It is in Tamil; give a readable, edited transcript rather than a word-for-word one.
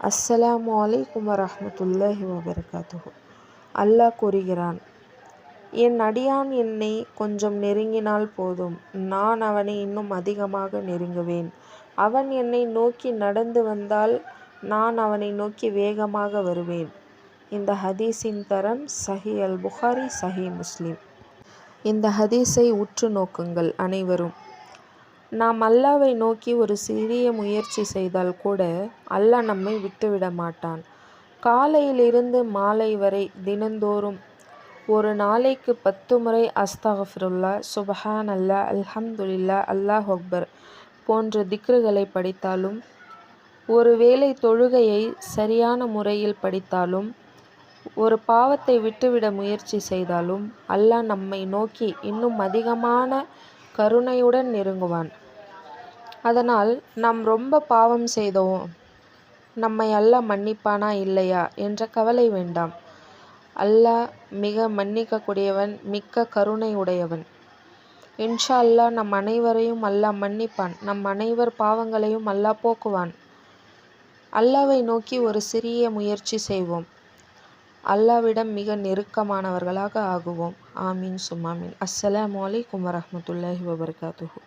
அஸ்ஸலாமு அலைக்கும் வரஹ்மத்துல்லாஹி வபரகாத்துஹு. அல்லாஹ் கூறுகிறான், என் அடியான் என்னை கொஞ்சம் நெருங்கினால் போதும், நான் அவனை இன்னும் அதிகமாக நெருங்குவேன். அவன் என்னை நோக்கி நடந்து வந்தால் நான் அவனை நோக்கி வேகமாக வருவேன். இந்த ஹதீஸின் தரம் சஹீஹ் அல் புகாரி, சஹீஹ் முஸ்லிம். இந்த ஹதீஸை உற்று நோக்குங்கள் அனைவரும். நாம் அல்லாஹ்வை நோக்கி ஒரு சிறிய முயற்சி செய்தால் கூட அல்லாஹ் நம்மை விட்டுவிட மாட்டான். காலையிலிருந்து மாலை வரை தினந்தோறும் ஒரு நாளைக்கு 10 முறை அஸ்தக்ஃபிருல்லா, சுப்ஹானல்லாஹ், அல்ஹம்துலில்லாஹ், அல்லாஹு அக்பர் போன்ற திக்ருகளை படித்தாலும், ஒருவேளை தொழுகையை சரியான முறையில் படித்தாலும், ஒரு பாவத்தை விட்டுவிட முயற்சி செய்தாலும் அல்லாஹ் நம்மை நோக்கி இன்னும் அதிகமான கருணையுடன் நெருங்குவான். அதனால் நாம் ரொம்ப பாவம் செய்தோம், நம்மை அல்லாஹ் மன்னிப்பானா இல்லையா என்ற கவலை வேண்டாம். அல்லாஹ் மிக மன்னிக்கக்கூடியவன், மிக்க கருணை உடையவன். இன்ஷா அல்லாஹ் நம் அனைவரையும் அல்லாஹ் மன்னிப்பான். நம் அனைவர் பாவங்களையும் அல்லாஹ் போக்குவான். அல்லாஹ்வை நோக்கி ஒரு சிறிய முயற்சி செய்வோம். அல்லாஹ்விடம் மிக நெருக்கமானவர்களாக ஆகுவோம். ஆமீன் சும்மாமீன். அஸ்ஸலாமு அலைக்கும் வரஹ்மத்துல்லாஹி வபரகாத்துஹு.